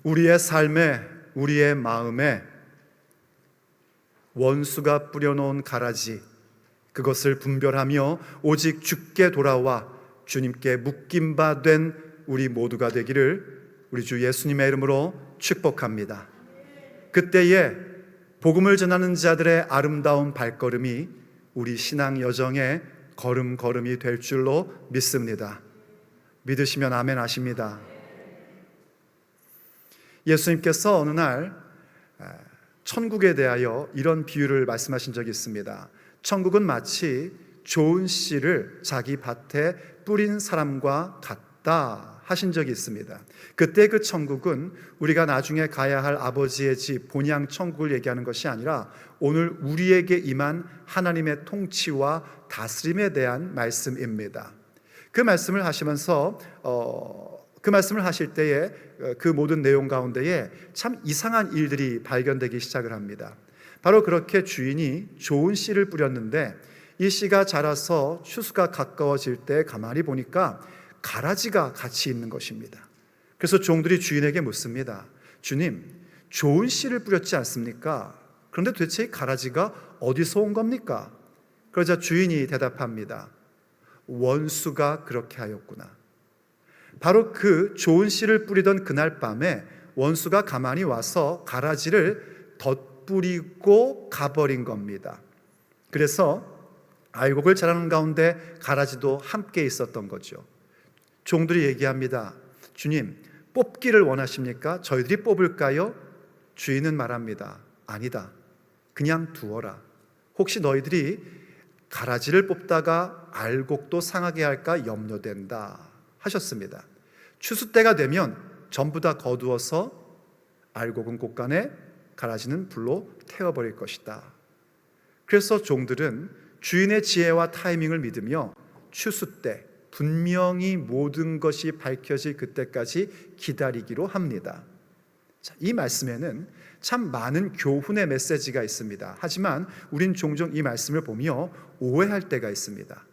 우리의 삶에, 우리의 마음에 원수가 뿌려놓은 가라지, 그것을 분별하며 오직 주께 돌아와 주님께 묶임 바 된 우리 모두가 되기를 우리 주 예수님의 이름으로 축복합니다. 그때에 복음을 전하는 자들의 아름다운 발걸음이 우리 신앙 여정의 걸음걸음이 될 줄로 믿습니다. 믿으시면 아멘 하십니다. 예수님께서 어느 날 천국에 대하여 이런 비유를 말씀하신 적이 있습니다. 천국은 마치 좋은 씨를 자기 밭에 뿌린 사람과 같다 하신 적이 있습니다. 그때 그 천국은 우리가 나중에 가야 할 아버지의 집 본향 천국을 얘기하는 것이 아니라 오늘 우리에게 임한 하나님의 통치와 다스림에 대한 말씀입니다. 그 말씀을 하시면서 그 말씀을 하실 때에 그 모든 내용 가운데에 참 이상한 일들이 발견되기 시작을 합니다. 바로 그렇게 주인이 좋은 씨를 뿌렸는데 이 씨가 자라서 추수가 가까워질 때 가만히 보니까 가라지가 같이 있는 것입니다. 그래서 종들이 주인에게 묻습니다. 주님, 좋은 씨를 뿌렸지 않습니까? 그런데 도대체 이 가라지가 어디서 온 겁니까? 그러자 주인이 대답합니다. 원수가 그렇게 하였구나. 바로 그 좋은 씨를 뿌리던 그날 밤에 원수가 가만히 와서 가라지를 덧뿌리고 가버린 겁니다. 그래서 알곡을 자라는 가운데 가라지도 함께 있었던 거죠. 종들이 얘기합니다. 주님, 뽑기를 원하십니까? 저희들이 뽑을까요? 주인은 말합니다. 아니다. 그냥 두어라. 혹시 너희들이 가라지를 뽑다가 알곡도 상하게 할까 염려된다 하셨습니다. 추수 때가 되면 전부 다 거두어서 알곡은 곳간에, 가라지는 불로 태워버릴 것이다. 그래서 종들은 주인의 지혜와 타이밍을 믿으며 추수 때 분명히 모든 것이 밝혀질 그때까지 기다리기로 합니다. 자, 이 말씀에는 참 많은 교훈의 메시지가 있습니다. 하지만 우린 종종 이 말씀을 보며 오해할 때가 있습니다.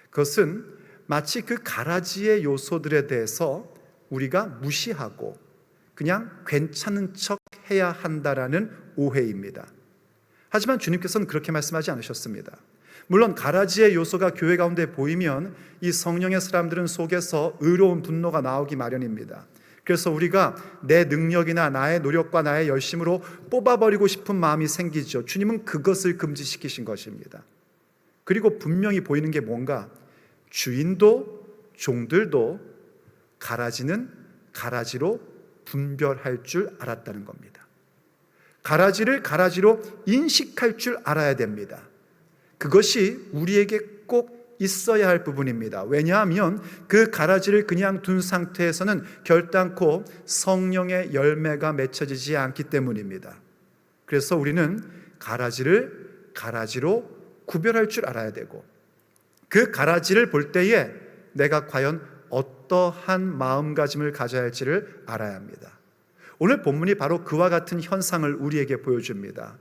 그것은 마치 그 가라지의 요소들에 대해서 우리가 무시하고 그냥 괜찮은 척 해야 한다라는 오해입니다. 하지만 주님께서는 그렇게 말씀하지 않으셨습니다. 물론 가라지의 요소가 교회 가운데 보이면 이 성령의 사람들은 속에서 의로운 분노가 나오기 마련입니다. 그래서 우리가 내 능력이나 나의 노력과 나의 열심으로 뽑아버리고 싶은 마음이 생기죠. 주님은 그것을 금지시키신 것입니다. 그리고 분명히 보이는 게 뭔가 주인도 종들도 가라지는 가라지로 분별할 줄 알았다는 겁니다. 가라지를 가라지로 인식할 줄 알아야 됩니다. 그것이 우리에게 꼭 있어야 할 부분입니다. 왜냐하면 그 가라지를 그냥 둔 상태에서는 결단코 성령의 열매가 맺혀지지 않기 때문입니다. 그래서 우리는 가라지를 가라지로 구별할 줄 알아야 되고 그 가라지를 볼 때에 내가 과연 어떠한 마음가짐을 가져야 할지를 알아야 합니다. 오늘 본문이 바로 그와 같은 현상을 우리에게 보여줍니다.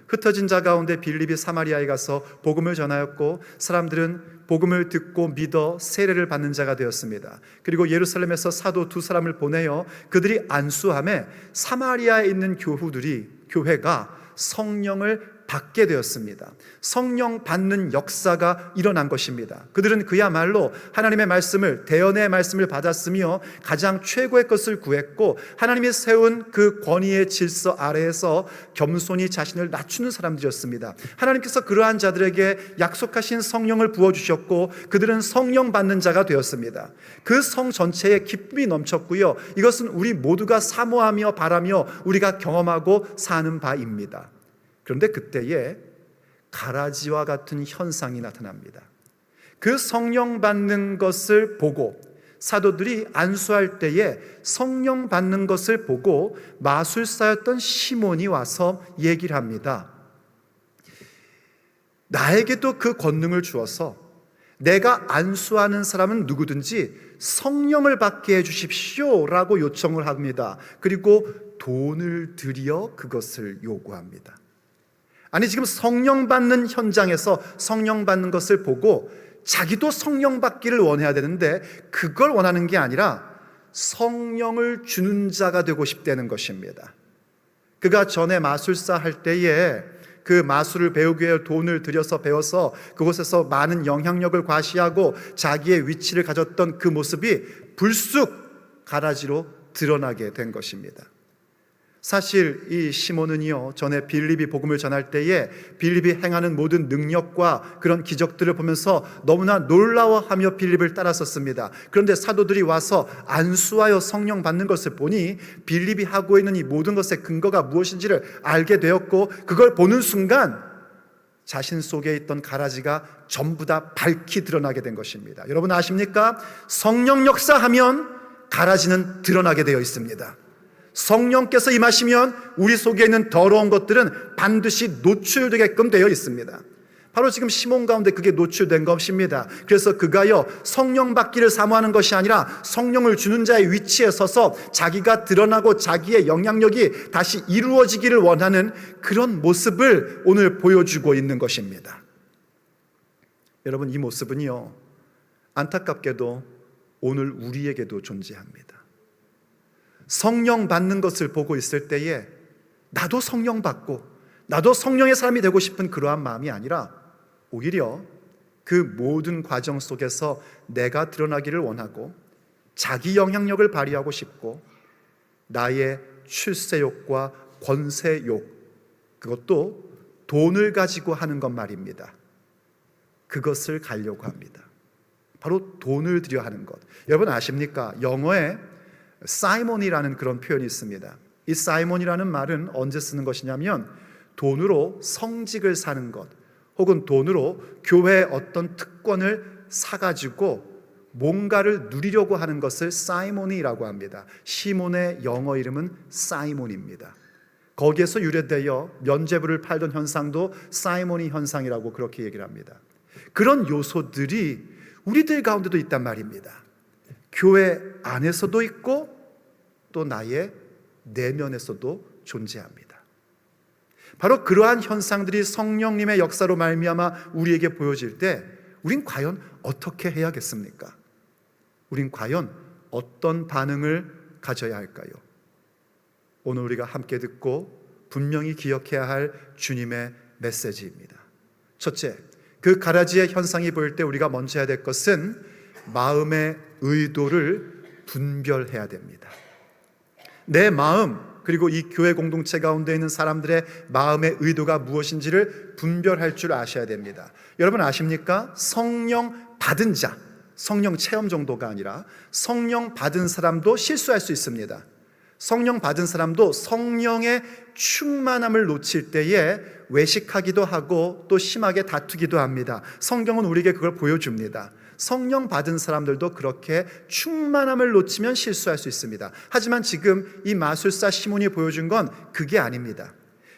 흩어진 자 가운데 빌립이 사마리아에 가서 복음을 전하였고 사람들은 복음을 듣고 믿어 세례를 받는 자가 되었습니다. 그리고 예루살렘에서 사도 두 사람을 보내어 그들이 안수함에 사마리아에 있는 교회가 성령을 받게 되었습니다. 성령 받는 역사가 일어난 것입니다. 그들은 그야말로 하나님의 말씀을, 대언의 말씀을 받았으며 가장 최고의 것을 구했고 하나님이 세운 그 권위의 질서 아래에서 겸손히 자신을 낮추는 사람들이었습니다. 하나님께서 그러한 자들에게 약속하신 성령을 부어주셨고 그들은 성령 받는 자가 되었습니다. 그 성 전체에 기쁨이 넘쳤고요. 이것은 우리 모두가 사모하며 바라며 우리가 경험하고 사는 바입니다. 그런데 그때에 가라지와 같은 현상이 나타납니다. 그 성령 받는 것을 보고 사도들이 안수할 때에 성령 받는 것을 보고 마술사였던 시몬이 와서 얘기를 합니다. 나에게도 그 권능을 주어서 내가 안수하는 사람은 누구든지 성령을 받게 해주십시오 라고 요청을 합니다. 그리고 돈을 들여 그것을 요구합니다. 아니 지금 성령 받는 현장에서 성령 받는 것을 보고 자기도 성령 받기를 원해야 되는데 그걸 원하는 게 아니라 성령을 주는 자가 되고 싶다는 것입니다. 그가 전에 마술사 할 때에 그 마술을 배우기 위해 돈을 들여서 배워서 그곳에서 많은 영향력을 과시하고 자기의 위치를 가졌던 그 모습이 불쑥 가라지로 드러나게 된 것입니다. 사실 이 시몬은요, 전에 빌립이 복음을 전할 때에 빌립이 행하는 모든 능력과 그런 기적들을 보면서 너무나 놀라워하며 빌립을 따랐었습니다. 그런데 사도들이 와서 안수하여 성령 받는 것을 보니 빌립이 하고 있는 이 모든 것의 근거가 무엇인지를 알게 되었고, 그걸 보는 순간 자신 속에 있던 가라지가 전부 다 밝히 드러나게 된 것입니다. 여러분 아십니까? 성령 역사하면 가라지는 드러나게 되어 있습니다. 성령께서 임하시면 우리 속에 있는 더러운 것들은 반드시 노출되게끔 되어 있습니다. 바로 지금 시몬 가운데 그게 노출된 것입니다. 그래서 그가요, 성령 받기를 사모하는 것이 아니라 성령을 주는 자의 위치에 서서 자기가 드러나고 자기의 영향력이 다시 이루어지기를 원하는 그런 모습을 오늘 보여주고 있는 것입니다. 여러분, 이 모습은요, 안타깝게도 오늘 우리에게도 존재합니다. 성령 받는 것을 보고 있을 때에 나도 성령 받고 나도 성령의 사람이 되고 싶은 그러한 마음이 아니라 오히려 그 모든 과정 속에서 내가 드러나기를 원하고 자기 영향력을 발휘하고 싶고 나의 출세욕과 권세욕, 그것도 돈을 가지고 하는 것 말입니다. 그것을 가려고 합니다. 바로 돈을 들여 하는 것. 여러분 아십니까? 영어에 사이몬이라는 그런 표현이 있습니다. 이 사이몬이라는 말은 언제 쓰는 것이냐면 돈으로 성직을 사는 것, 혹은 돈으로 교회의 어떤 특권을 사가지고 뭔가를 누리려고 하는 것을 사이몬이라고 합니다. 시몬의 영어 이름은 사이몬입니다. 거기에서 유래되어 면죄부를 팔던 현상도 사이몬이 현상이라고 그렇게 얘기를 합니다. 그런 요소들이 우리들 가운데도 있단 말입니다. 교회 안에서도 있고 또 나의 내면에서도 존재합니다. 바로 그러한 현상들이 성령님의 역사로 말미암아 우리에게 보여질 때 우린 과연 어떻게 해야겠습니까? 우린 과연 어떤 반응을 가져야 할까요? 오늘 우리가 함께 듣고 분명히 기억해야 할 주님의 메시지입니다. 첫째, 그 가라지의 현상이 보일 때 우리가 먼저 해야 될 것은 마음의 의도를 분별해야 됩니다. 내 마음, 그리고 이 교회 공동체 가운데 있는 사람들의 마음의 의도가 무엇인지를 분별할 줄 아셔야 됩니다. 여러분 아십니까? 성령 받은 자, 성령 체험 정도가 아니라 성령 받은 사람도 실수할 수 있습니다. 성령 받은 사람도 성령의 충만함을 놓칠 때에 외식하기도 하고 또 심하게 다투기도 합니다. 성경은 우리에게 그걸 보여줍니다. 성령 받은 사람들도 그렇게 충만함을 놓치면 실수할 수 있습니다. 하지만 지금 이 마술사 시몬이 보여준 건 그게 아닙니다.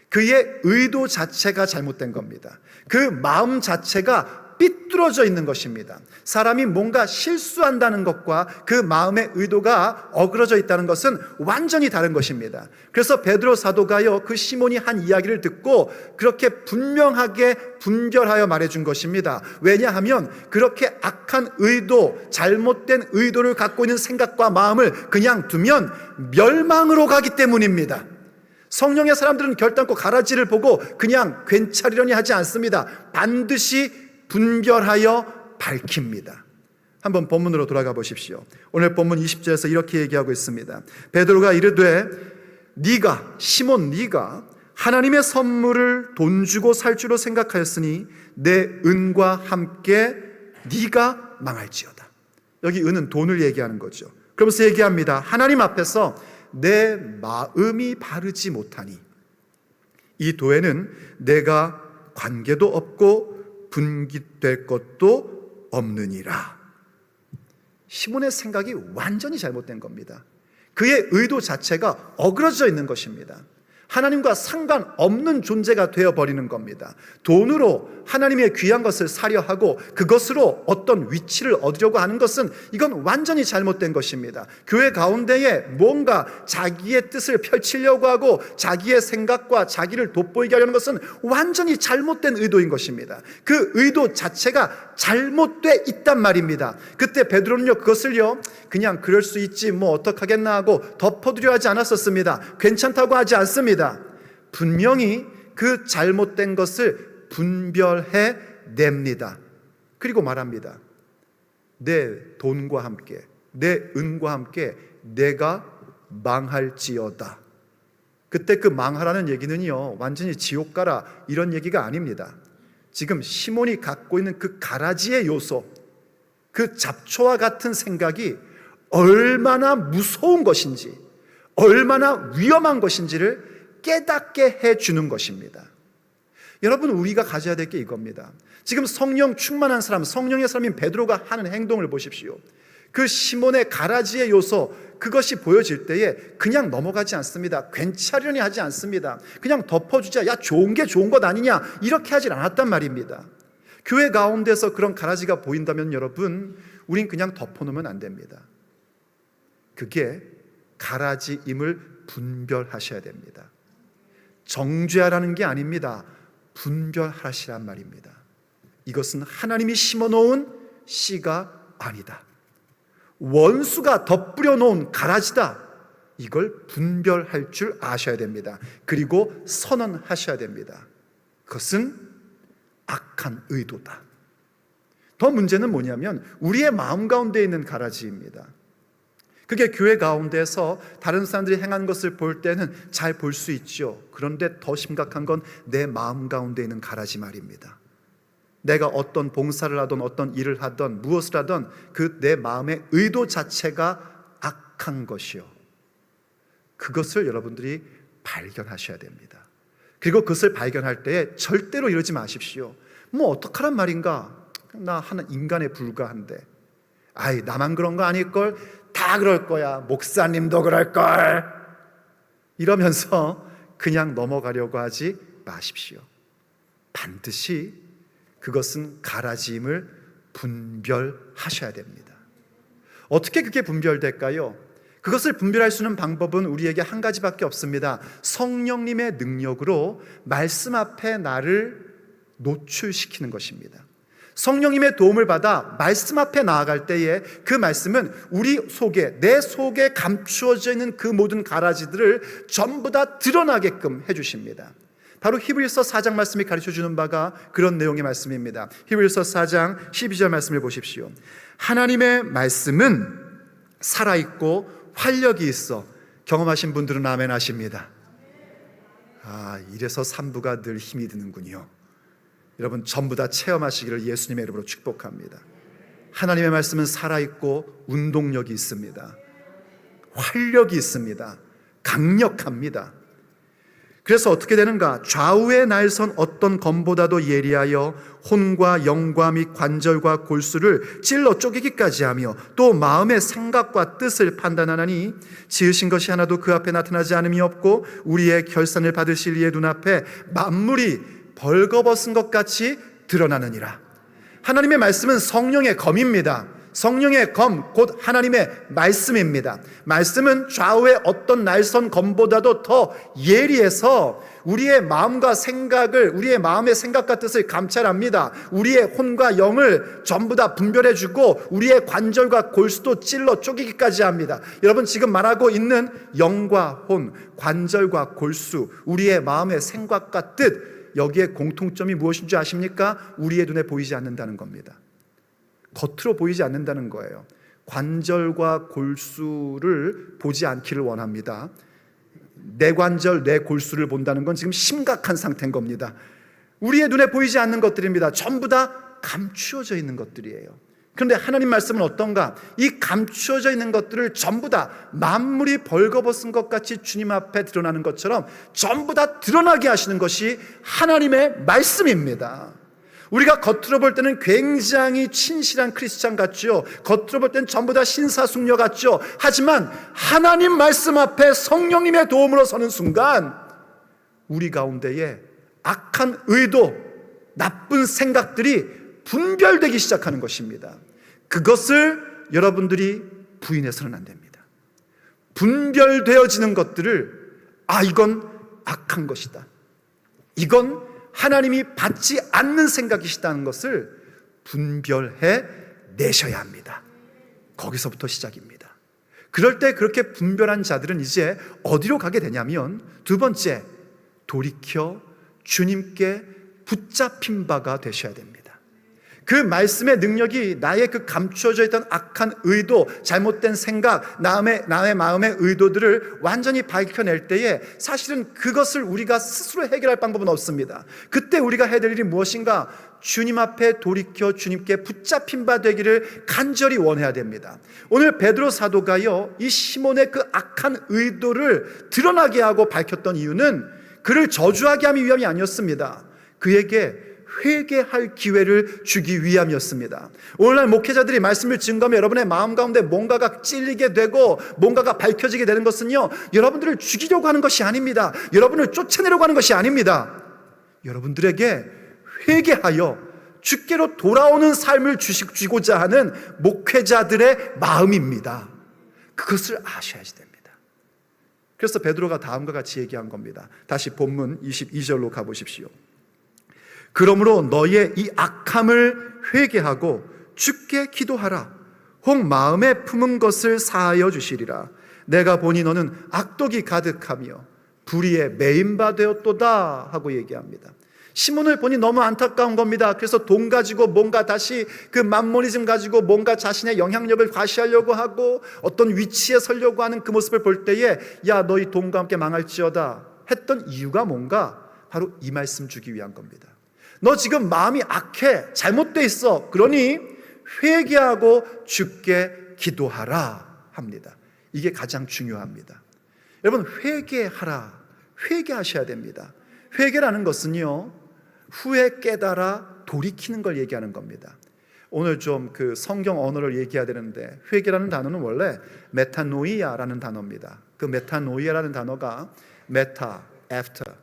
그의 의도 자체가 잘못된 겁니다. 그 마음 자체가 삐뚤어져 있는 것입니다. 사람이 뭔가 실수한다는 것과 그 마음의 의도가 어그러져 있다는 것은 완전히 다른 것입니다. 그래서 베드로 사도가요, 그 시몬이 한 이야기를 듣고 그렇게 분명하게 분별하여 말해준 것입니다. 왜냐하면 그렇게 악한 의도, 잘못된 의도를 갖고 있는 생각과 마음을 그냥 두면 멸망으로 가기 때문입니다. 성령의 사람들은 결단코 가라지를 보고 그냥 괜찮으려니 하지 않습니다. 반드시 분별하여 밝힙니다. 한번 본문으로 돌아가 보십시오. 오늘 본문 20절에서 이렇게 얘기하고 있습니다. 베드로가 이르되 네가 시몬 네가 하나님의 선물을 돈 주고 살 줄로 생각하였으니 내 은과 함께 네가 망할지어다. 여기 은은 돈을 얘기하는 거죠. 그러면서 얘기합니다. 하나님 앞에서 내 마음이 바르지 못하니 이 도에는 내가 관계도 없고 분깃될 것도 없느니라. 시몬의 생각이 완전히 잘못된 겁니다. 그의 의도 자체가 어그러져 있는 것입니다. 하나님과 상관없는 존재가 되어버리는 겁니다. 돈으로 하나님의 귀한 것을 사려 하고 그것으로 어떤 위치를 얻으려고 하는 것은 이건 완전히 잘못된 것입니다. 교회 가운데에 뭔가 자기의 뜻을 펼치려고 하고 자기의 생각과 자기를 돋보이게 하려는 것은 완전히 잘못된 의도인 것입니다. 그 의도 자체가 잘못돼 있단 말입니다. 그때 베드로는요, 그것을요 그냥 그럴 수 있지 뭐 어떡하겠나 하고 덮어두려 하지 않았었습니다. 괜찮다고 하지 않습니다. 분명히 그 잘못된 것을 분별해 냅니다. 그리고 말합니다. 내 돈과 함께 내 은과 함께 내가 망할지어다. 그때 그 망하라는 얘기는요 완전히 지옥 가라 이런 얘기가 아닙니다. 지금 시몬이 갖고 있는 그 가라지의 요소, 그 잡초와 같은 생각이 얼마나 무서운 것인지, 얼마나 위험한 것인지를 깨닫게 해주는 것입니다. 여러분, 우리가 가져야 될 게 이겁니다. 지금 성령 충만한 사람, 성령의 사람인 베드로가 하는 행동을 보십시오. 그 시몬의 가라지의 요소, 그것이 보여질 때에 그냥 넘어가지 않습니다. 괜찮으려니 하지 않습니다. 그냥 덮어주자, 야 좋은 게 좋은 것 아니냐, 이렇게 하질 않았단 말입니다. 교회 가운데서 그런 가라지가 보인다면 여러분, 우린 그냥 덮어놓으면 안 됩니다. 그게 가라지임을 분별하셔야 됩니다. 정죄하라는 게 아닙니다. 분별하시란 말입니다. 이것은 하나님이 심어놓은 씨가 아니다. 원수가 덧뿌려 놓은 가라지다. 이걸 분별할 줄 아셔야 됩니다. 그리고 선언하셔야 됩니다. 그것은 악한 의도다. 더 문제는 뭐냐면 우리의 마음 가운데 있는 가라지입니다. 그게 교회 가운데서 다른 사람들이 행하는 것을 볼 때는 잘 볼 수 있죠. 그런데 더 심각한 건 내 마음 가운데 있는 가라지 말입니다. 내가 어떤 봉사를 하든 어떤 일을 하든 무엇을 하든 그 내 마음의 의도 자체가 악한 것이요, 그것을 여러분들이 발견하셔야 됩니다. 그리고 그것을 발견할 때에 절대로 이러지 마십시오. 뭐 어떡하란 말인가, 나 하나 인간에 불과한데, 아이 나만 그런 거 아닐걸, 다 그럴 거야, 목사님도 그럴걸, 이러면서 그냥 넘어가려고 하지 마십시오. 반드시 그것은 가라지임을 분별하셔야 됩니다. 어떻게 그게 분별될까요? 그것을 분별할 수 있는 방법은 우리에게 한 가지밖에 없습니다. 성령님의 능력으로 말씀 앞에 나를 노출시키는 것입니다. 성령님의 도움을 받아 말씀 앞에 나아갈 때에 그 말씀은 우리 속에, 내 속에 감추어져 있는 그 모든 가라지들을 전부 다 드러나게끔 해주십니다. 바로 히브리서 4장 말씀이 가르쳐주는 바가 그런 내용의 말씀입니다. 히브리서 4장 12절 말씀을 보십시오. 하나님의 말씀은 살아있고 활력이 있어. 경험하신 분들은 아멘 하십니다. 이래서 3부가 늘 힘이 드는군요. 여러분 전부 다 체험하시기를 예수님의 이름으로 축복합니다. 하나님의 말씀은 살아있고 운동력이 있습니다. 활력이 있습니다. 강력합니다. 그래서 어떻게 되는가? 좌우에 날선 어떤 검보다도 예리하여 혼과 영과 및 관절과 골수를 찔러 쪼개기까지 하며 또 마음의 생각과 뜻을 판단하나니 지으신 것이 하나도 그 앞에 나타나지 않음이 없고 우리의 결산을 받으실 이의 눈앞에 만물이 벌거벗은 것 같이 드러나느니라. 하나님의 말씀은 성령의 검입니다. 성령의 검, 곧 하나님의 말씀입니다. 말씀은 좌우의 어떤 날선 검보다도 더 예리해서 우리의 마음과 생각을, 우리의 마음의 생각과 뜻을 감찰합니다. 우리의 혼과 영을 전부 다 분별해주고 우리의 관절과 골수도 찔러 쪼개기까지 합니다. 여러분 지금 말하고 있는 영과 혼, 관절과 골수, 우리의 마음의 생각과 뜻, 여기에 공통점이 무엇인 줄 아십니까? 우리의 눈에 보이지 않는다는 겁니다. 겉으로 보이지 않는다는 거예요. 관절과 골수를 보지 않기를 원합니다. 내 관절, 내 골수를 본다는 건 지금 심각한 상태인 겁니다. 우리의 눈에 보이지 않는 것들입니다. 전부 다 감추어져 있는 것들이에요. 그런데 하나님 말씀은 어떤가? 이 감추어져 있는 것들을 전부 다 만물이 벌거벗은 것 같이 주님 앞에 드러나는 것처럼 전부 다 드러나게 하시는 것이 하나님의 말씀입니다. 우리가 겉으로 볼 때는 굉장히 친실한 크리스찬 같죠. 겉으로 볼 때는 전부 다 신사숙녀 같죠. 하지만 하나님 말씀 앞에 성령님의 도움으로 서는 순간 우리 가운데에 악한 의도, 나쁜 생각들이 분별되기 시작하는 것입니다. 그것을 여러분들이 부인해서는 안 됩니다. 분별되어지는 것들을 이건 악한 것이다, 이건 하나님이 받지 않는 생각이시다는 것을 분별해 내셔야 합니다. 거기서부터 시작입니다. 그럴 때 그렇게 분별한 자들은 이제 어디로 가게 되냐면, 두 번째, 돌이켜 주님께 붙잡힌 바가 되셔야 됩니다. 그 말씀의 능력이 나의 그 감추어져 있던 악한 의도, 잘못된 생각, 나의 마음의 의도들을 완전히 밝혀낼 때에 사실은 그것을 우리가 스스로 해결할 방법은 없습니다. 그때 우리가 해야 될 일이 무엇인가? 주님 앞에 돌이켜 주님께 붙잡힌 바 되기를 간절히 원해야 됩니다. 오늘 베드로 사도가요, 이 시몬의 그 악한 의도를 드러나게 하고 밝혔던 이유는 그를 저주하게 하기 위함이 아니었습니다. 그에게 회개할 기회를 주기 위함이었습니다. 오늘날 목회자들이 말씀을 증거하며 여러분의 마음 가운데 뭔가가 찔리게 되고 뭔가가 밝혀지게 되는 것은요, 여러분들을 죽이려고 하는 것이 아닙니다. 여러분을 쫓아내려고 하는 것이 아닙니다. 여러분들에게 회개하여 주께로 돌아오는 삶을 주고자 하는 목회자들의 마음입니다. 그것을 아셔야지 됩니다. 그래서 베드로가 다음과 같이 얘기한 겁니다. 다시 본문 22절로 가보십시오. 그러므로 너의 이 악함을 회개하고 주께 기도하라. 혹 마음에 품은 것을 사하여 주시리라. 내가 보니 너는 악독이 가득하며 불의에 매인바 되었도다 하고 얘기합니다. 시몬을 보니 너무 안타까운 겁니다. 그래서 돈 가지고 뭔가 다시 그 맘모니즘 가지고 뭔가 자신의 영향력을 과시하려고 하고 어떤 위치에 서려고 하는 그 모습을 볼 때에, 야, 너희 돈과 함께 망할지어다 했던 이유가 뭔가? 바로 이 말씀 주기 위한 겁니다. 너 지금 마음이 악해, 잘못돼 있어. 그러니 회개하고 주께 기도하라 합니다. 이게 가장 중요합니다. 여러분, 회개하라, 회개하셔야 됩니다. 회개라는 것은요, 후에 깨달아 돌이키는 걸 얘기하는 겁니다. 오늘 좀 그 성경 언어를 얘기해야 되는데, 회개라는 단어는 원래 메타노이아라는 단어입니다. 그 메타노이아라는 단어가 메타, after,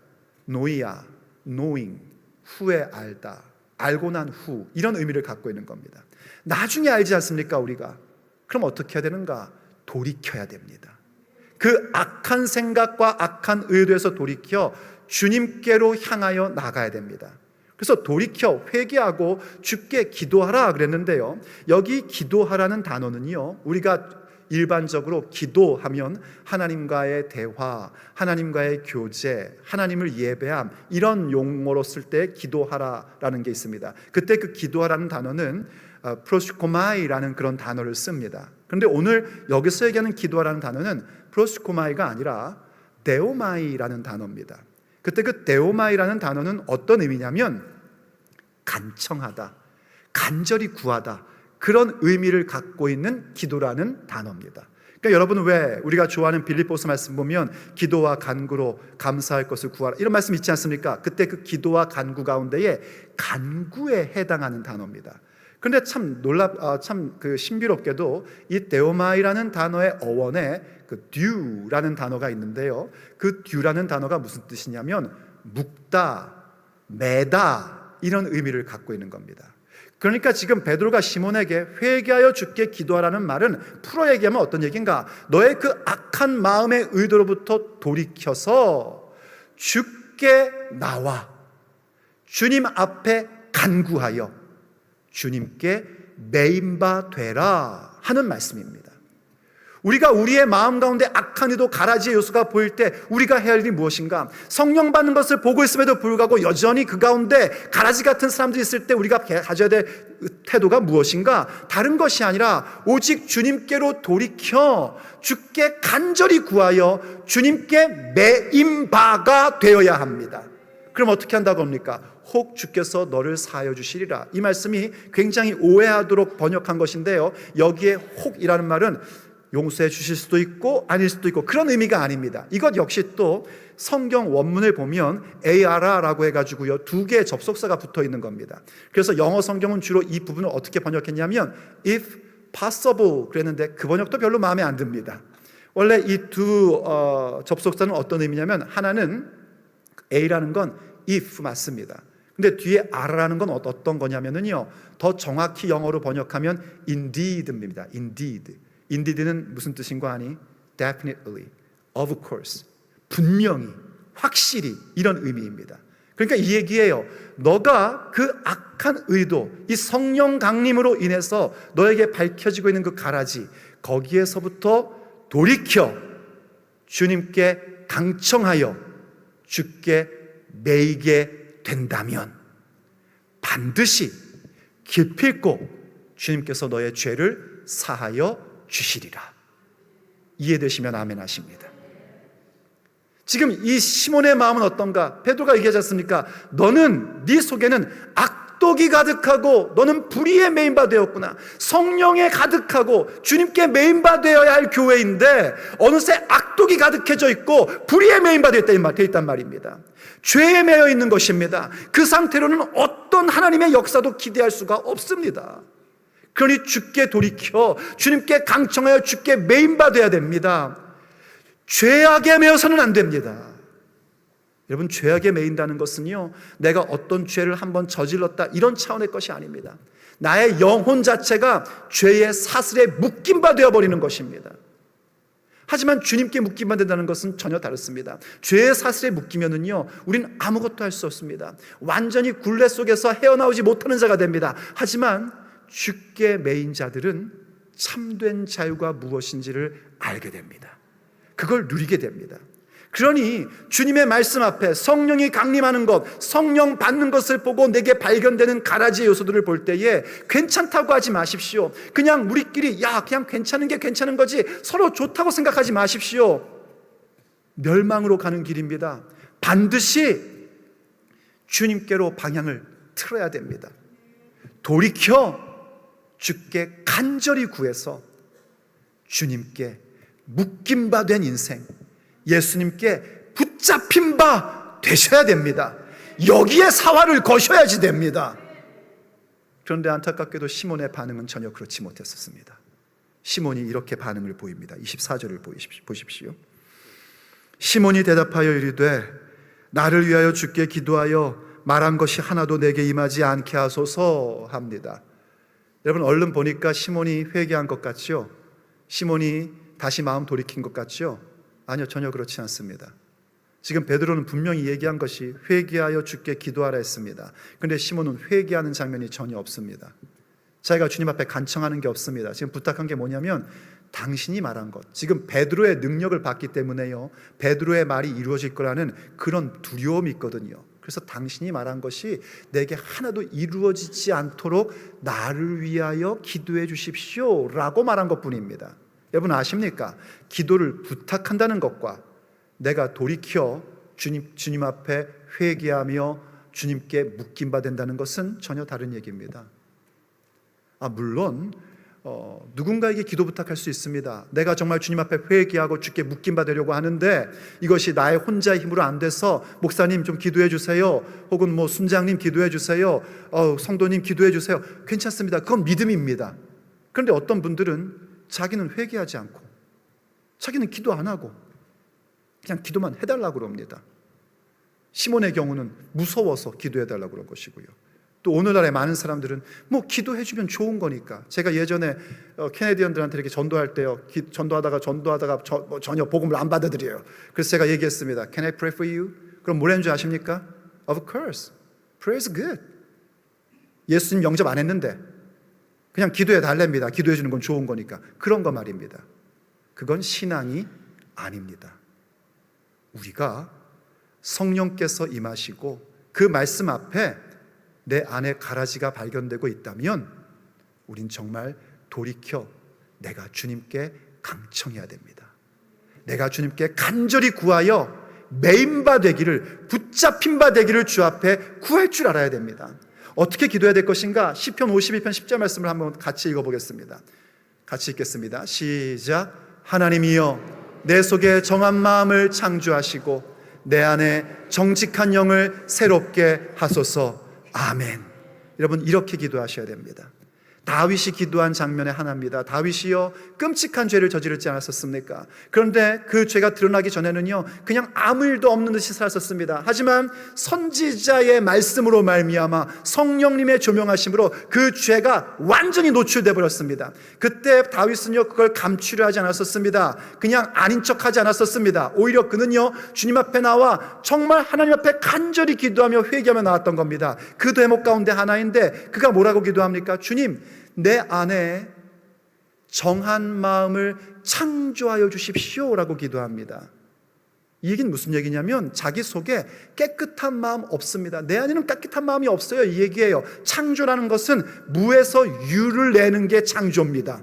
노이아, knowing, 후에 알다, 알고 난 후, 이런 의미를 갖고 있는 겁니다. 나중에 알지 않습니까, 우리가? 그럼 어떻게 해야 되는가? 돌이켜야 됩니다. 그 악한 생각과 악한 의도에서 돌이켜 주님께로 향하여 나가야 됩니다. 그래서 돌이켜 회개하고 주께 기도하라 그랬는데요, 여기 기도하라는 단어는요, 우리가 일반적으로 기도하면 하나님과의 대화, 하나님과의 교제, 하나님을 예배함, 이런 용어로 쓸 때 기도하라라는 게 있습니다. 그때 그 기도하라는 단어는 프로스코마이라는 그런 단어를 씁니다. 그런데 오늘 여기서 얘기하는 기도하라는 단어는 프로스코마이가 아니라 데오마이라는 단어입니다. 그때 그 데오마이라는 단어는 어떤 의미냐면 간청하다, 간절히 구하다, 그런 의미를 갖고 있는 기도라는 단어입니다. 그러니까 여러분, 왜 우리가 좋아하는 빌립보서 말씀 보면 기도와 간구로 감사할 것을 구하라, 이런 말씀 있지 않습니까? 그때 그 기도와 간구 가운데에 간구에 해당하는 단어입니다. 그런데 참 그 신비롭게도 이 데오마이라는 단어의 어원에 그 듀라는 단어가 있는데요, 그 듀라는 단어가 무슨 뜻이냐면 묶다, 매다, 이런 의미를 갖고 있는 겁니다. 그러니까 지금 베드로가 시몬에게 회개하여 주께 기도하라는 말은 풀어 얘기하면 어떤 얘기인가? 너의 그 악한 마음의 의도로부터 돌이켜서 주께 나와 주님 앞에 간구하여 주님께 매인바 되라 하는 말씀입니다. 우리가 우리의 마음 가운데 악한 의도, 가라지의 요소가 보일 때 우리가 해야 할 일이 무엇인가? 성령 받는 것을 보고 있음에도 불구하고 여전히 그 가운데 가라지 같은 사람들이 있을 때 우리가 가져야 될 태도가 무엇인가? 다른 것이 아니라 오직 주님께로 돌이켜 주께 간절히 구하여 주님께 매인바가 되어야 합니다. 그럼 어떻게 한다고 합니까? 혹 주께서 너를 사하여 주시리라. 이 말씀이 굉장히 오해하도록 번역한 것인데요, 여기에 혹이라는 말은 용서해 주실 수도 있고 아닐 수도 있고 그런 의미가 아닙니다. 이것 역시 또 성경 원문을 보면 AR라고 해가지고요, 두 개의 접속사가 붙어 있는 겁니다. 그래서 영어 성경은 주로 이 부분을 어떻게 번역했냐면 if possible 그랬는데 그 번역도 별로 마음에 안 듭니다. 원래 이 두 접속사는 어떤 의미냐면, 하나는 A라는 건 if 맞습니다. 근데 뒤에 are라는 건 어떤 거냐면요, 더 정확히 영어로 번역하면 indeed입니다. indeed는 무슨 뜻인 거 아니? definitely, of course, 분명히, 확실히, 이런 의미입니다. 그러니까 이 얘기예요. 너가 그 악한 의도, 이 성령 강림으로 인해서 너에게 밝혀지고 있는 그 가라지, 거기에서부터 돌이켜 주님께 강청하여 주께 매이게 된다면 반드시 기필코 주님께서 너의 죄를 사하여 주시리라. 이해되시면 아멘 하십니다. 지금 이 시몬의 마음은 어떤가? 베드로가 얘기하지 않습니까? 너는, 네 속에는 악독이 가득하고 너는 불의에 메인바 되었구나. 성령에 가득하고 주님께 메인바 되어야 할 교회인데 어느새 악독이 가득해져 있고 불의에 메인바 되어 있단 말입니다. 죄에 매여 있는 것입니다. 그 상태로는 어떤 하나님의 역사도 기대할 수가 없습니다. 그러니 주께 돌이켜 주님께 강청하여 주께 메인바 되어야 됩니다. 죄악에 매여서는 안 됩니다. 여러분, 죄악에 매인다는 것은요, 내가 어떤 죄를 한번 저질렀다 이런 차원의 것이 아닙니다. 나의 영혼 자체가 죄의 사슬에 묶임 바 되어버리는 것입니다. 하지만 주님께 묶임만 된다는 것은 전혀 다릅니다. 죄의 사슬에 묶이면은요, 우리는 아무것도 할 수 없습니다. 완전히 굴레 속에서 헤어나오지 못하는 자가 됩니다. 하지만 주께 매인 자들은 참된 자유가 무엇인지를 알게 됩니다. 그걸 누리게 됩니다. 그러니 주님의 말씀 앞에 성령이 강림하는 것, 성령 받는 것을 보고 내게 발견되는 가라지의 요소들을 볼 때에 괜찮다고 하지 마십시오. 그냥 우리끼리 그냥 괜찮은 게 괜찮은 거지 서로 좋다고 생각하지 마십시오. 멸망으로 가는 길입니다. 반드시 주님께로 방향을 틀어야 됩니다. 돌이켜 주께 간절히 구해서 주님께 묶임 바 된 인생, 예수님께 붙잡힌 바 되셔야 됩니다. 여기에 사활을 거셔야지 됩니다. 그런데 안타깝게도 시몬의 반응은 전혀 그렇지 못했었습니다. 시몬이 이렇게 반응을 보입니다. 24절을 보십시오. 시몬이 대답하여 이르되 나를 위하여 주께 기도하여 말한 것이 하나도 내게 임하지 않게 하소서 합니다. 여러분, 얼른 보니까 시몬이 회개한 것 같죠? 시몬이 다시 마음 돌이킨 것 같죠? 아니요, 전혀 그렇지 않습니다. 지금 베드로는 분명히 얘기한 것이 회개하여 주께 기도하라 했습니다. 그런데 시몬은 회개하는 장면이 전혀 없습니다. 자기가 주님 앞에 간청하는 게 없습니다. 지금 부탁한 게 뭐냐면 당신이 말한 것, 지금 베드로의 능력을 봤기 때문에요, 베드로의 말이 이루어질 거라는 그런 두려움이 있거든요. 그래서 당신이 말한 것이 내게 하나도 이루어지지 않도록 나를 위하여 기도해 주십시오 라고 말한 것뿐입니다. 여러분 아십니까? 기도를 부탁한다는 것과 내가 돌이켜 주님 앞에 회개하며 주님께 묶임 바 된다는 것은 전혀 다른 얘기입니다. 물론 누군가에게 기도 부탁할 수 있습니다. 내가 정말 주님 앞에 회개하고 주께 묶임 받으려고 하는데 이것이 나의 혼자의 힘으로 안 돼서 목사님 좀 기도해 주세요, 혹은 순장님 기도해 주세요, 성도님 기도해 주세요. 괜찮습니다. 그건 믿음입니다. 그런데 어떤 분들은 자기는 회개하지 않고 자기는 기도 안 하고 그냥 기도만 해달라고 그럽니다. 시몬의 경우는 무서워서 기도해달라고 그런 것이고요. 또 오늘날의 많은 사람들은 기도해주면 좋은 거니까. 제가 예전에 캐네디언들한테 이렇게 전도할 때요, 전도하다가 전혀 복음을 안 받아들여요. 그래서 제가 얘기했습니다. Can I pray for you? 그럼 뭐라는 줄 아십니까? Of course. Prayer is good. 예수님 영접 안 했는데 그냥 기도해 달랍니다. 기도해 주는 건 좋은 거니까. 그런 거 말입니다. 그건 신앙이 아닙니다. 우리가 성령께서 임하시고 그 말씀 앞에 내 안에 가라지가 발견되고 있다면 우린 정말 돌이켜 내가 주님께 강청해야 됩니다. 내가 주님께 간절히 구하여 매인 바 되기를, 붙잡힌 바 되기를 주 앞에 구할 줄 알아야 됩니다. 어떻게 기도해야 될 것인가? 시편 52편 10절 말씀을 한번 같이 읽어보겠습니다. 같이 읽겠습니다. 시작. 하나님이여 내 속에 정한 마음을 창조하시고 내 안에 정직한 영을 새롭게 하소서. 아멘. 여러분 이렇게 기도하셔야 됩니다. 다윗이 기도한 장면의 하나입니다. 다윗이요, 끔찍한 죄를 저지르지 않았었습니까? 그런데 그 죄가 드러나기 전에는요, 그냥 아무 일도 없는 듯이 살았었습니다. 하지만 선지자의 말씀으로 말미암아 성령님의 조명하심으로 그 죄가 완전히 노출돼 버렸습니다. 그때 다윗은요, 그걸 감추려 하지 않았었습니다. 그냥 아닌 척하지 않았었습니다. 오히려 그는요, 주님 앞에 나와 정말 하나님 앞에 간절히 기도하며 회개하며 나왔던 겁니다. 그 대목 가운데 하나인데 그가 뭐라고 기도합니까? 주님, 내 안에 정한 마음을 창조하여 주십시오 라고 기도합니다. 이 얘기는 무슨 얘기냐면 자기 속에 깨끗한 마음 없습니다. 내 안에는 깨끗한 마음이 없어요, 이 얘기예요. 창조라는 것은 무에서 유를 내는 게 창조입니다.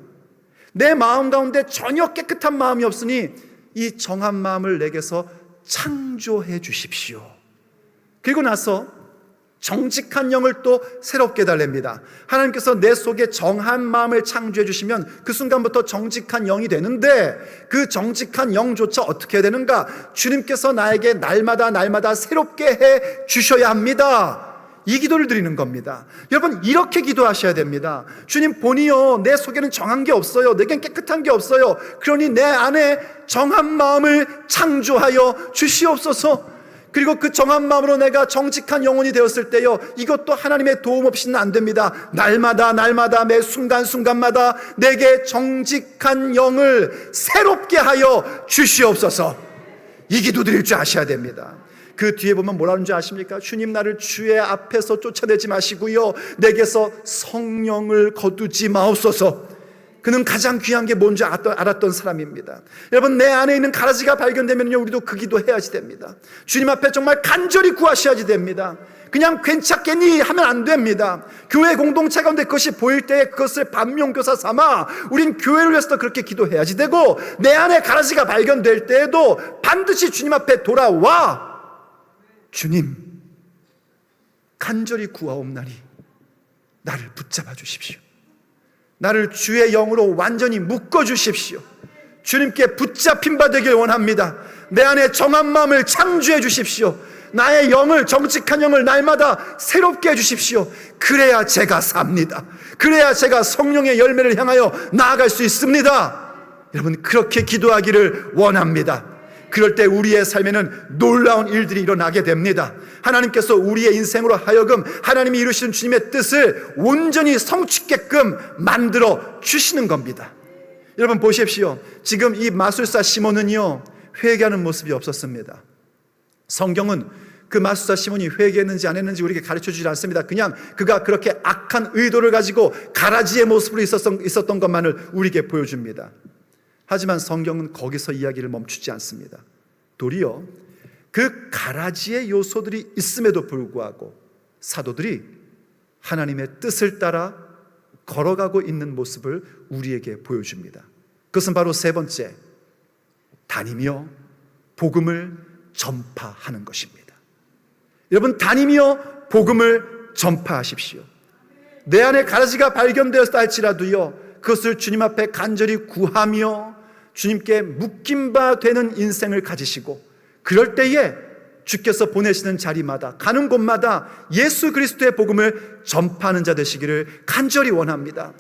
내 마음 가운데 전혀 깨끗한 마음이 없으니 이 정한 마음을 내게서 창조해 주십시오. 그리고 나서 정직한 영을 또 새롭게 달랩니다. 하나님께서 내 속에 정한 마음을 창조해 주시면 그 순간부터 정직한 영이 되는데, 그 정직한 영조차 어떻게 해야 되는가? 주님께서 나에게 날마다 새롭게 해 주셔야 합니다. 이 기도를 드리는 겁니다. 여러분, 이렇게 기도하셔야 됩니다. 주님, 본이요, 내 속에는 정한 게 없어요. 내겐 깨끗한 게 없어요. 그러니 내 안에 정한 마음을 창조하여 주시옵소서. 그리고 그 정한 마음으로 내가 정직한 영혼이 되었을 때요, 이것도 하나님의 도움 없이는 안 됩니다. 날마다 매 순간순간마다 내게 정직한 영을 새롭게 하여 주시옵소서. 이 기도 드릴 줄 아셔야 됩니다. 그 뒤에 보면 뭐라는 줄 아십니까? 주님, 나를 주의 앞에서 쫓아내지 마시고요, 내게서 성령을 거두지 마옵소서. 그는 가장 귀한 게 뭔지 알았던 사람입니다. 여러분, 내 안에 있는 가라지가 발견되면요, 우리도 그 기도 해야지 됩니다. 주님 앞에 정말 간절히 구하셔야지 됩니다. 그냥 괜찮겠니 하면 안 됩니다. 교회 공동체 가운데 그것이 보일 때에 그것을 반면교사 삼아 우린 교회를 위해서 그렇게 기도해야지 되고, 내 안에 가라지가 발견될 때에도 반드시 주님 앞에 돌아와 주님, 간절히 구하옵나니 나를 붙잡아 주십시오. 나를 주의 영으로 완전히 묶어주십시오. 주님께 붙잡힌 바 되길 원합니다. 내 안에 정한 마음을 창조해 주십시오. 나의 영을, 정직한 영을 날마다 새롭게 해주십시오. 그래야 제가 삽니다. 그래야 제가 성령의 열매를 향하여 나아갈 수 있습니다. 여러분, 그렇게 기도하기를 원합니다. 그럴 때 우리의 삶에는 놀라운 일들이 일어나게 됩니다. 하나님께서 우리의 인생으로 하여금 하나님이 이루시는 주님의 뜻을 온전히 성취게끔 만들어 주시는 겁니다. 여러분 보십시오. 지금 이 마술사 시몬은요, 회개하는 모습이 없었습니다. 성경은 그 마술사 시몬이 회개했는지 안 했는지 우리에게 가르쳐 주지 않습니다. 그냥 그가 그렇게 악한 의도를 가지고 가라지의 모습으로 있었던 것만을 우리에게 보여줍니다. 하지만 성경은 거기서 이야기를 멈추지 않습니다. 도리어 그 가라지의 요소들이 있음에도 불구하고 사도들이 하나님의 뜻을 따라 걸어가고 있는 모습을 우리에게 보여줍니다. 그것은 바로 세 번째, 다니며 복음을 전파하는 것입니다. 여러분, 다니며 복음을 전파하십시오. 내 안에 가라지가 발견되었다 할지라도요, 그것을 주님 앞에 간절히 구하며 주님께 묶임 바 되는 인생을 가지시고, 그럴 때에 주께서 보내시는 자리마다, 가는 곳마다 예수 그리스도의 복음을 전파하는 자 되시기를 간절히 원합니다.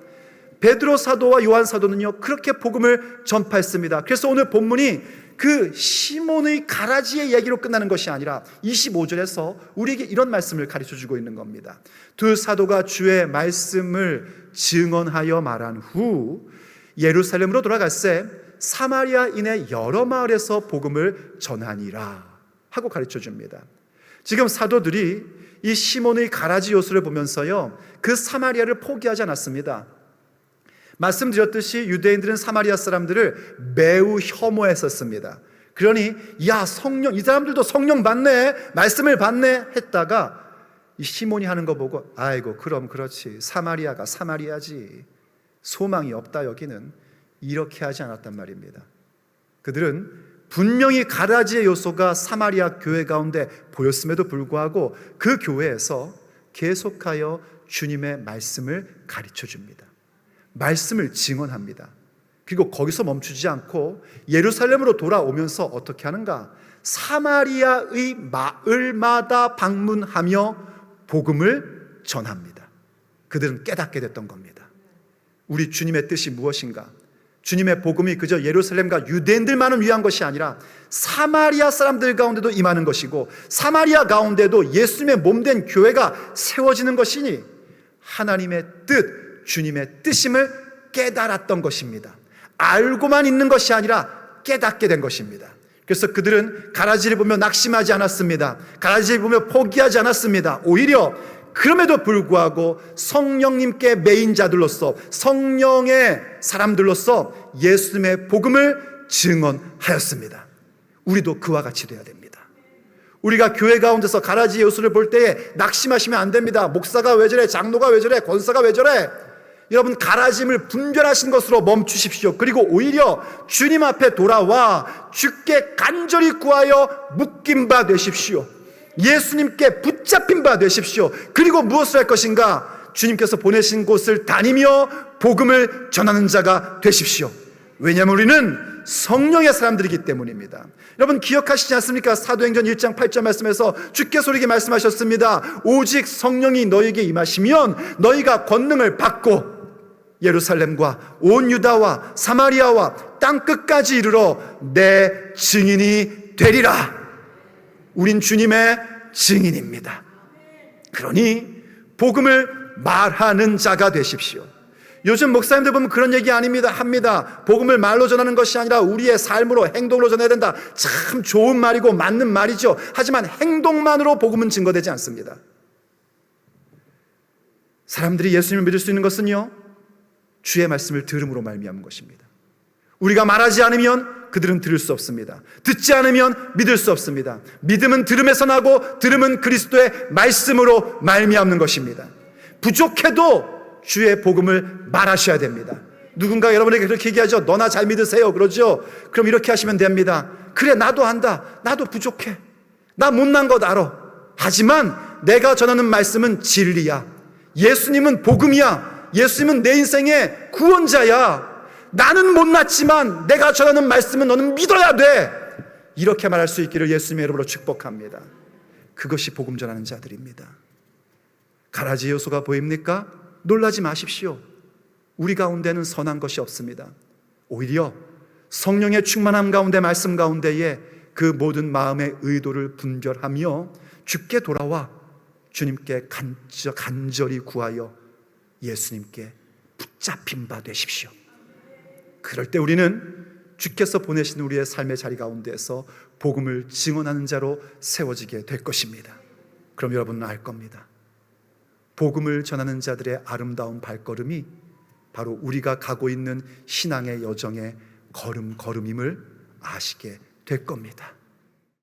베드로 사도와 요한 사도는요, 그렇게 복음을 전파했습니다. 그래서 오늘 본문이 그 시몬의 가라지의 얘기로 끝나는 것이 아니라 25절에서 우리에게 이런 말씀을 가르쳐주고 있는 겁니다. 두 사도가 주의 말씀을 증언하여 말한 후 예루살렘으로 돌아갈새 사마리아인의 여러 마을에서 복음을 전하니라 하고 가르쳐줍니다. 지금 사도들이 이 시몬의 가라지 요소를 보면서요, 그 사마리아를 포기하지 않았습니다. 말씀드렸듯이 유대인들은 사마리아 사람들을 매우 혐오했었습니다. 그러니 야, 성령, 이 사람들도 성령 받네, 말씀을 받네 했다가 이 시몬이 하는 거 보고 아이고 그럼 그렇지, 사마리아가 사마리아지, 소망이 없다 여기는, 이렇게 하지 않았단 말입니다. 그들은 분명히 가라지의 요소가 사마리아 교회 가운데 보였음에도 불구하고 그 교회에서 계속하여 주님의 말씀을 가르쳐 줍니다. 말씀을 증언합니다. 그리고 거기서 멈추지 않고 예루살렘으로 돌아오면서 어떻게 하는가? 사마리아의 마을마다 방문하며 복음을 전합니다. 그들은 깨닫게 됐던 겁니다. 우리 주님의 뜻이 무엇인가? 주님의 복음이 그저 예루살렘과 유대인들만을 위한 것이 아니라 사마리아 사람들 가운데도 임하는 것이고, 사마리아 가운데도 예수님의 몸된 교회가 세워지는 것이니 하나님의 뜻, 주님의 뜻임을 깨달았던 것입니다. 알고만 있는 것이 아니라 깨닫게 된 것입니다. 그래서 그들은 가라지를 보며 낙심하지 않았습니다. 가라지를 보며 포기하지 않았습니다. 오히려 그럼에도 불구하고 성령님께 매인 자들로서, 성령의 사람들로서 예수님의 복음을 증언하였습니다. 우리도 그와 같이 되어야 됩니다. 우리가 교회 가운데서 가라지 예수를 볼 때에 낙심하시면 안 됩니다. 목사가 왜 저래, 장로가 왜 저래, 권사가 왜 저래. 여러분, 가라짐을 분별하신 것으로 멈추십시오. 그리고 오히려 주님 앞에 돌아와 주께 간절히 구하여 묶인 바 되십시오. 예수님께 붙잡힌 바 되십시오. 그리고 무엇을 할 것인가? 주님께서 보내신 곳을 다니며 복음을 전하는 자가 되십시오. 왜냐하면 우리는 성령의 사람들이기 때문입니다. 여러분, 기억하시지 않습니까? 사도행전 1장 8절 말씀에서 주께서 우리에게 말씀하셨습니다. 오직 성령이 너희에게 임하시면 너희가 권능을 받고 예루살렘과 온 유다와 사마리아와 땅끝까지 이르러 내 증인이 되리라. 우린 주님의 증인입니다. 그러니 복음을 말하는 자가 되십시오. 요즘 목사님들 보면 그런 얘기 합니다. 복음을 말로 전하는 것이 아니라 우리의 삶으로, 행동으로 전해야 된다. 참 좋은 말이고 맞는 말이죠. 하지만 행동만으로 복음은 증거되지 않습니다. 사람들이 예수님을 믿을 수 있는 것은요, 주의 말씀을 들음으로 말미암은 것입니다. 우리가 말하지 않으면 그들은 들을 수 없습니다. 듣지 않으면 믿을 수 없습니다. 믿음은 들음에서 나고 들음은 그리스도의 말씀으로 말미암는 것입니다. 부족해도 주의 복음을 말하셔야 됩니다. 누군가 여러분에게 그렇게 얘기하죠. 너나 잘 믿으세요. 그러죠. 그럼 이렇게 하시면 됩니다. 그래, 나도 한다. 나도 부족해. 나 못난 것 알아. 하지만 내가 전하는 말씀은 진리야. 예수님은 복음이야. 예수님은 내 인생의 구원자야. 나는 못났지만 내가 전하는 말씀은 너는 믿어야 돼. 이렇게 말할 수 있기를 예수님의 이름으로 축복합니다. 그것이 복음 전하는 자들입니다. 가라지 요소가 보입니까? 놀라지 마십시오. 우리 가운데는 선한 것이 없습니다. 오히려 성령의 충만함 가운데, 말씀 가운데에 그 모든 마음의 의도를 분별하며 주께 돌아와 주님께 간절히 구하여 예수님께 붙잡힌 바 되십시오. 그럴 때 우리는 주께서 보내신 우리의 삶의 자리 가운데에서 복음을 증언하는 자로 세워지게 될 것입니다. 그럼 여러분은 알 겁니다. 복음을 전하는 자들의 아름다운 발걸음이 바로 우리가 가고 있는 신앙의 여정의 걸음임을 아시게 될 겁니다.